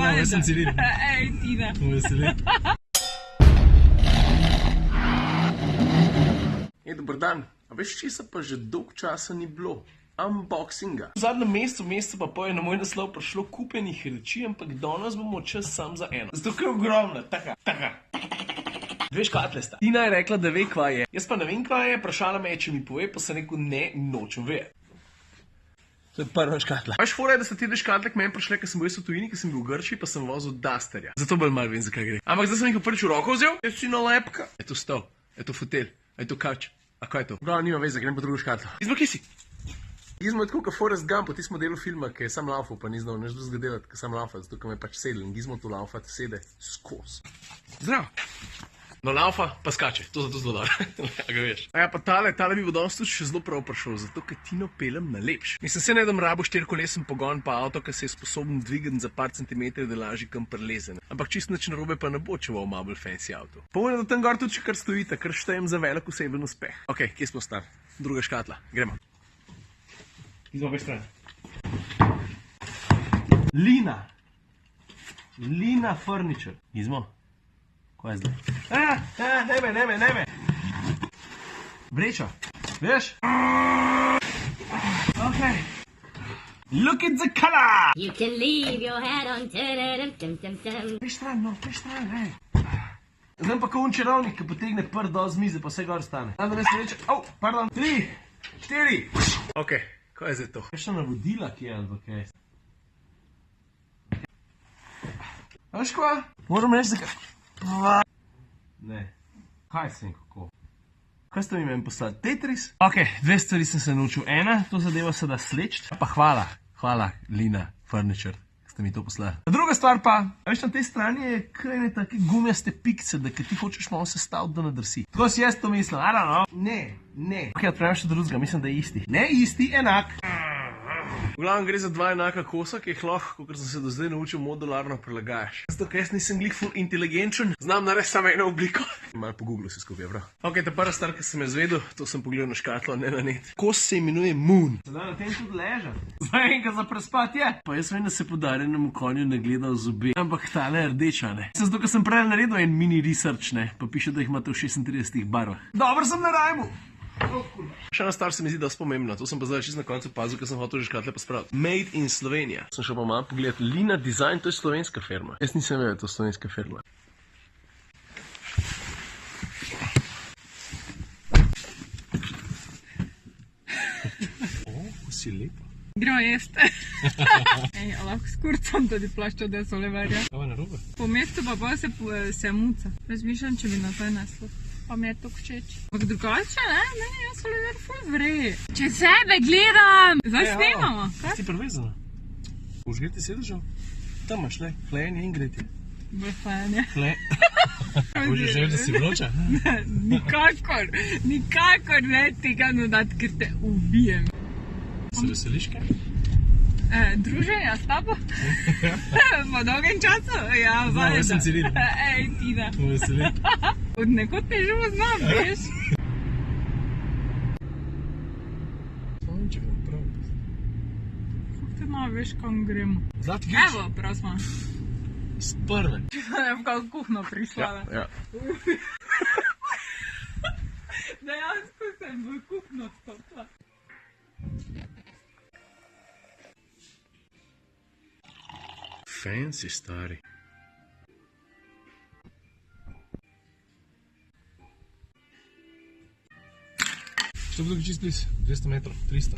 Jaz sem Ciril. Ej, Tina. Veseli. Dober dan. A veš, česa pa že dolg časa ni bilo? Unboxinga. V zadnjem mesecu pa je na moj naslov prišlo kupenih reči, ampak danes bomo čas sam za eno. Zato, ker je ogromna, taka. Dve škatle sta. Tina je rekla, da ve, kva je. Jaz pa ne vem, kva je, vprašala me je, če mi pove, pa sem rekel, ne, nočem vedeti. To je prva škatla. Veš, fora je, da so te dve škatle k meni prišle, ker sem bil v tujini, ker sem bil v Grčiji, pa sem vozil Dusterja. Zato bolj malo vem, zakaj gre. Ampak zdaj sem jih prvič v roko vzel, je si nalepka. Je to stol, je to fotelj, je to kavč. A kaj je to? Glavno nima veze, grem po drugo škatlo. Izmo, kje si? Gizmo je tako, kot Forrest Gump, ti smo delu filma, ki je sam laufal, pa ni znal nič drugega delati, ker sam laufal, zato ker me pač sedel in Gizmo tu laufa, te sede skozi. Zdravo. No, laufa pa skače, to zato zelo dobro. A ga veš. A ja, pa tale bi bo danes tudi še zelo prav prišel, zato ker Tino pelem na lepš. Mislim, se ne dam rabo 4-kolesen pogon pa avto, ki se je sposoben dvigati za par centimetrov, da lažje kam preleze. Ampak čist nič narobe pa ne bo, če bo malo bolj fancy avto. Pomeni, da tam gor tudi še kar stojite, kar štejem za velik oseben uspeh. Ok, kje smo star? Druga škatla, gremo. Iz obe strani. Lina Furniture. Izmo. Kaj je zdaj? Ne me. Vreča. Veš? Ok. Look at the color! You can leave your hat on. Peš stran, hej. Zdaj pa kot un čarovnik, ki potegne prst dol z mize, pa vse gor stane. Zdaj da ne se reče, pardon, 3, 4. Ok, kaj je zdaj to? Kaj še navodila, ki je advokaj? Veš kva? Moram reči, da ne. Kaj sem kako? Kaj ste mi meni poslali? Tetris? Ok, dve stvari sem se naučil. Ena, to zadevo se da sleč. Pa hvala, Lina Furniture, ki ste mi to poslali. Druga stvar pa, veš, na tej strani je kaj ne take gumijaste pikce, da ki ti hočeš malo sestaviti, da nadrsi. Tako si jaz to mislim, I don't know. Ne. Ok, odpravim še drugega, mislim, da je isti. Ne isti, enak. V glavnem gre za dva enaka kosa, ki jih lahko, kot sem se do zdaj naučil, modularno prilagajaš. Zato, ker jaz nisem glih ful inteligenčen, znam narediti samo eno obliko. Malo po Googlu si skupaj, bro. Ok, ta prva stvar, ki sem jo zvedel, to sem pogledal na škatlo, ne na net. Kos se imenuje Moon. Sedaj na tem tudi leža. Zdaj enka za prespat je. Pa jaz vem, da se podarjenemu konju ne gleda v zobe, ampak tale je rdeča, ne. Zato, ker sem prej naredil en mini research, ne, pa piše, da jih imate v 36 barvah. Dobro sem na rajmu. Še ena stvar se mi zdi dosti pomembna, to sem pa zdaj čisto na koncu pazil, ker sem hotel že škatle pa spraviti. Made in Slovenija. Sem šel pa malo pogledati. Lina Design, to je slovenska firma. Jaz nisem vedel, to je slovenska firma. Si lepa. Gremo jesti. Ej, lahko s kurcem tudi plaščo, da so levarja. Kaj je narobe? Po mestu pa se muca. Razmišljam, če bi na to je neslo. Pa mi je to všeč. Ampak drugače, ne, jaz sem lever ful vrej. Če sebe gledam! Zdaj snemamo. Kaj si prevezana? Boš greti sedežal? Tam imaš, le, hlejanje in greti. Bolj hlejanje. Boš že želel, da si vroča? Nikakor ne tega nudati, ker te ubijem. Se veseliš kaj? Druženja s tabo? Po dolgem času? Ja, Znam, jaz sem Ciril. Ej, Tina. Veseli. Od nekod te že znam, veš? Če bom prav. Kako te malo veš, kam gremo? Zlati gič. Evo, prav smo. Z prve. Če sem ne v kako kuhno prišla. Ja. Dejansko sem v kuhno stopila. Fancy, stari. Što bo tako čist bliz? 200 metrov, 300.